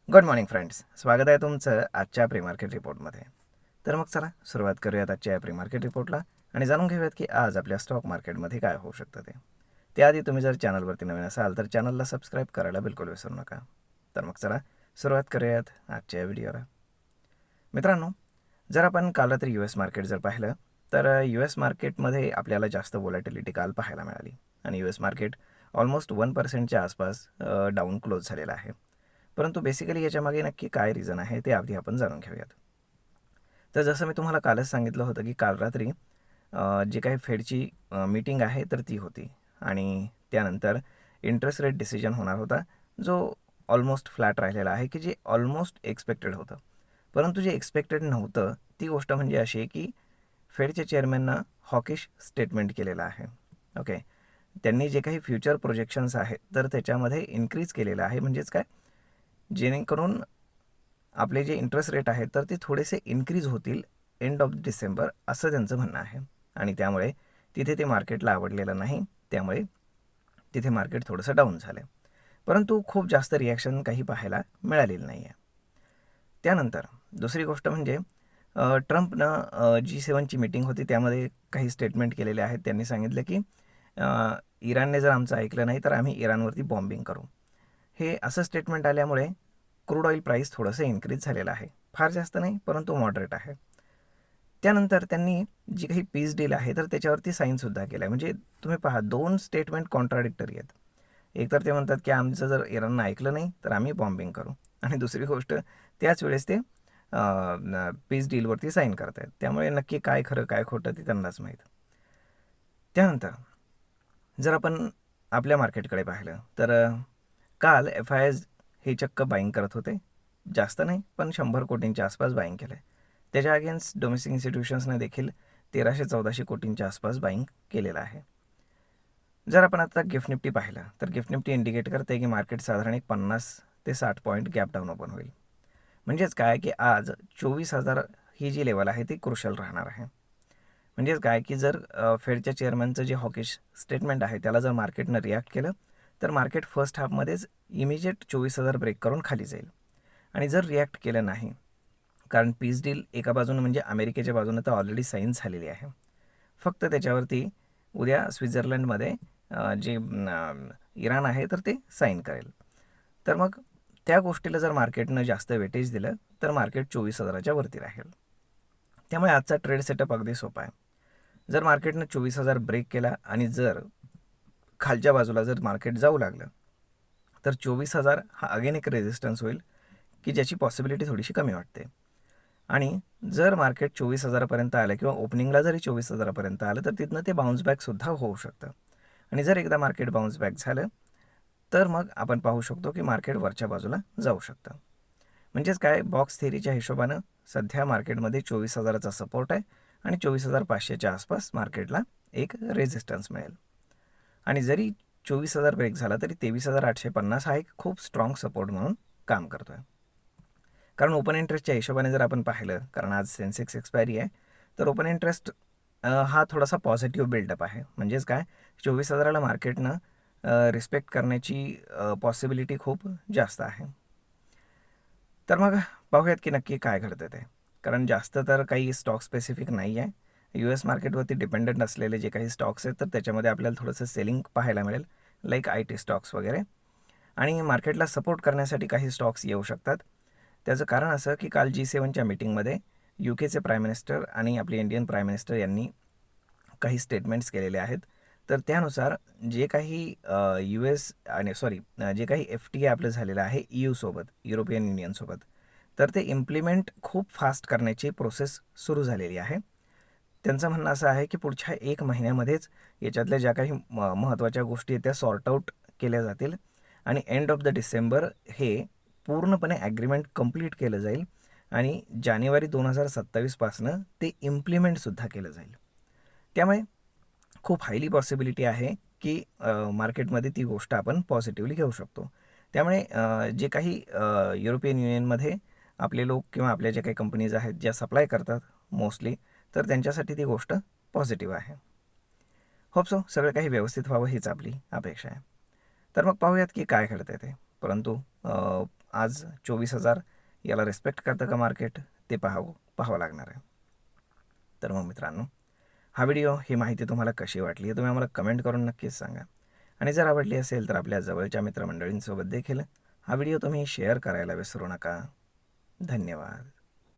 Good morning friends, स्वागत आहे तुमचं आजच्या प्री मार्केट रिपोर्टमध्ये. तर मग चला सुरुवात करूयात आजच्या प्री मार्केट रिपोर्टला आणि जाणून घेऊयात की आज आपल्या स्टॉक मार्केटमध्ये काय होऊ शकतं ते. त्याआधी तुम्ही जर चॅनलवरती नवीन असाल तर चॅनलला सबस्क्राईब करायला बिलकुल विसरू नका. तर मग चला सुरुवात करूयात आजच्या व्हिडिओला. मित्रांनो, जर आपण काल रात्री US मार्केट जर पाहिलं तर US मार्केटमध्ये आपल्याला जास्त व्होलॅटिलिटी काल पाहायला मिळाली आणि US मार्केट ऑलमोस्ट 1% आसपास डाऊन क्लोज झालेलं आहे. परंतु बेसिकली याच्यामागे नक्की काय रिझन आहे ते आधी आपण जाणून घेऊयात. तर जसं मी तुम्हाला कालच सांगितलं होतं की काल रात्री जी काही फेडची मीटिंग आहे तर ती होती आणि त्यानंतर इंटरेस्ट रेट डिसिजन होणार होता, जो ऑलमोस्ट फ्लॅट राहिलेला आहे की जे ऑलमोस्ट एक्सपेक्टेड होतं. परंतु जे एक्सपेक्टेड नव्हतं ती गोष्ट म्हणजे अशी आहे की फेडच्या चेअरमॅननं हॉकिश स्टेटमेंट केलेलं आहे. ओके, त्यांनी जे काही फ्युचर प्रोजेक्शन्स आहेत तर त्याच्यामध्ये इन्क्रीज केलेलं आहे. म्हणजेच काय, जेणेकरून आपले जे इंटरेस्ट रेट आहेत तर ते थोडेसे इन्क्रीज होतील एंड ऑफ डिसेंबर, असं त्यांचं म्हणणं आहे. आणि त्यामुळे तिथे ते मार्केटला आवडलेलं नाही, त्यामुळे तिथे मार्केट थोडंसं डाऊन झालं. परंतु खूप जास्त रिॲक्शन काही पाहायला मिळालेलं नाही आहे. त्यानंतर दुसरी गोष्ट म्हणजे ट्रम्पनं G7ची मीटिंग होती, त्यामध्ये काही स्टेटमेंट केलेले आहेत. त्यांनी सांगितलं की इराणने जर आमचं ऐकलं नाही तर आम्ही इराणवरती बॉम्बिंग करू. हे असं स्टेटमेंट आल्यामुळे क्रूड ऑइल प्राईस थोडंसं इन्क्रीज झालेलं आहे. फार जास्त नाही, परंतु मॉडरेट आहे. त्यानंतर त्यांनी जी काही पीस डील आहे तर त्याच्यावरती साईनसुद्धा केलं आहे. म्हणजे तुम्ही पहा, दोन स्टेटमेंट कॉन्ट्राडिक्टरी आहेत. एक तर ते म्हणतात की आमचं जर इराणनं ऐकलं नाही तर आम्ही बॉम्बिंग करू, आणि दुसरी गोष्ट त्याच वेळेस ते पीस डीलवरती साईन करत आहेत. त्यामुळे नक्की काय खरं काय खोटं ते त्यांनाच माहीत. त्यानंतर जर आपण आपल्या मार्केटकडे पाहिलं तर काल FIs हे चक्क बाईंग करत होते. जास्त नाही, पण 100 कोटींच्या आसपास बाईंग केलं आहे. त्याच्या अगेन्स्ट डोमेस्टिक इन्स्टिट्यूशन्सने देखील 1300-1400 कोटींच्या आसपास बाईंग केलेलं आहे. जर आपण आता गिफ्ट निफ्टी पाहिलं तर गिफ्ट निफ्टी इंडिकेट करते की मार्केट साधारण एक 50 ते 60 पॉईंट गॅप डाऊन ओपन होईल. म्हणजेच काय की आज 24,000 ही जी लेवल आहे ती क्रुशल राहणार आहे. म्हणजेच काय की जर फेडच्या चेअरमॅनचं जे हॉकिश स्टेटमेंट आहे त्याला जर मार्केटनं रिॲक्ट केलं तर मार्केट फर्स्ट हाफमध्येच इमिजिएट 24,000 ब्रेक करून खाली जाईल. आणि जर रिॲक्ट केलं नाही, कारण पीस डील एका बाजूनं म्हणजे अमेरिकेच्या बाजूनं तर ऑलरेडी साईन झालेली आहे, फक्त त्याच्यावरती उद्या स्वित्झर्लंडमध्ये जे इराण आहे तर ते साईन करेल. तर मग त्या गोष्टीला जर मार्केटनं जास्त वेटेज दिलं तर मार्केट 24,000च्या वरती राहील. त्यामुळे आजचा ट्रेड सेटअप अगदी सोपा आहे. जर मार्केटनं 24,000 ब्रेक केला आणि जर खालच्या बाजूला जर मार्केट जाऊ लागलं तर 24,000 हा अगेन एक रेजिस्टन्स होईल की ज्याची पॉसिबिलिटी थोडीशी कमी वाटते. आणि जर मार्केट 24,000पर्यंत आलं किंवा ओपनिंगला जरी 24,000पर्यंत आलं तर तिथनं ते बाउन्स बॅकसुद्धा होऊ शकतं. आणि जर एकदा मार्केट बाउन्स बॅक झालं तर मग आपण पाहू शकतो की मार्केट वरच्या बाजूला जाऊ शकतं. म्हणजेच काय, बॉक्स थेरीच्या हिशोबानं सध्या मार्केटमध्ये 24,000चा सपोर्ट आहे आणि 24,500च्या आसपास मार्केटला एक रेजिस्टन्स मिळेल. आणि जरी 24,000 ब्रेक झाला तरी 23,850 हा एक खूप स्ट्रॉंग सपोर्ट म्हणून काम करतो आहे. कारण ओपन इंटरेस्टच्या हिशोबाने जर आपण पाहिलं, कारण आज सेन्सेक्स एक्सपायरी आहे, तर ओपन इंटरेस्ट हा थोडासा पॉझिटिव्ह बिल्डअप आहे. म्हणजेच काय, 24,000ला मार्केटनं रिस्पेक्ट करण्याची पॉसिबिलिटी खूप जास्त आहे. तर मग पाहूयात की नक्की काय घडतं ते. कारण जास्त तर काही स्टॉक स्पेसिफिक नाही आहे. US मार्केटवरती डिपेंडंट असलेले जे काही स्टॉक्स आहेत तर त्याच्यामध्ये आपल्याला थोडंसं सेलिंग पाहायला मिळेल, लाईक IT स्टॉक्स वगैरे. आणि मार्केटला सपोर्ट करण्यासाठी काही स्टॉक्स येऊ शकतात. त्याचं कारण असं की काल G7च्या मीटिंगमध्ये UKचे प्राईम मिनिस्टर आणि आपले इंडियन प्राईम मिनिस्टर यांनी काही स्टेटमेंट्स केलेले आहेत. तर त्यानुसार जे काही US आणि जे काही FTA आपलं झालेलं आहे EU सोबत, युरोपियन युनियनसोबत, तर ते इम्प्लिमेंट खूप फास्ट करण्याची प्रोसेस सुरू झालेली आहे. त्यांचं म्हणणं असं आहे की पुढच्या 1 महिन्यामध्येच याच्यातल्या ज्या काही महत्त्वाच्या गोष्टी आहेत त्या सॉर्ट आऊट केल्या जातील आणि एंड ऑफ द डिसेंबर हे पूर्णपणे ॲग्रीमेंट कंप्लीट केलं जाईल आणि जानेवारी 2027पासनं ते इम्प्लिमेंटसुद्धा केलं जाईल. त्यामुळे खूप हायली पॉसिबिलिटी आहे की मार्केटमध्ये ती गोष्ट आपण पॉझिटिव्हली घेऊ शकतो. त्यामुळे जे काही युरोपियन युनियनमध्ये आपले लोक किंवा आपल्या ज्या काही कंपनीज आहेत ज्या सप्लाय करतात मोस्टली, तर त्यांच्यासाठी ती गोष्ट पॉझिटिव्ह आहे. होप सो सगळं काही व्यवस्थित व्हावं हीच आपली अपेक्षा आहे. तर मग पाहूयात की काय घडतं ते. परंतु आज 24,000 याला रिस्पेक्ट करतं का मार्केट ते पाहावं लागणार आहे. तर मग मित्रांनो, हा व्हिडिओ ही माहिती तुम्हाला कशी वाटली हे तुम्ही आम्हाला कमेंट करून नक्कीच सांगा. आणि जर आवडली असेल तर आपल्या जवळच्या मित्रमंडळींसोबत देखील हा व्हिडिओ तुम्ही शेअर करायला विसरू नका. धन्यवाद.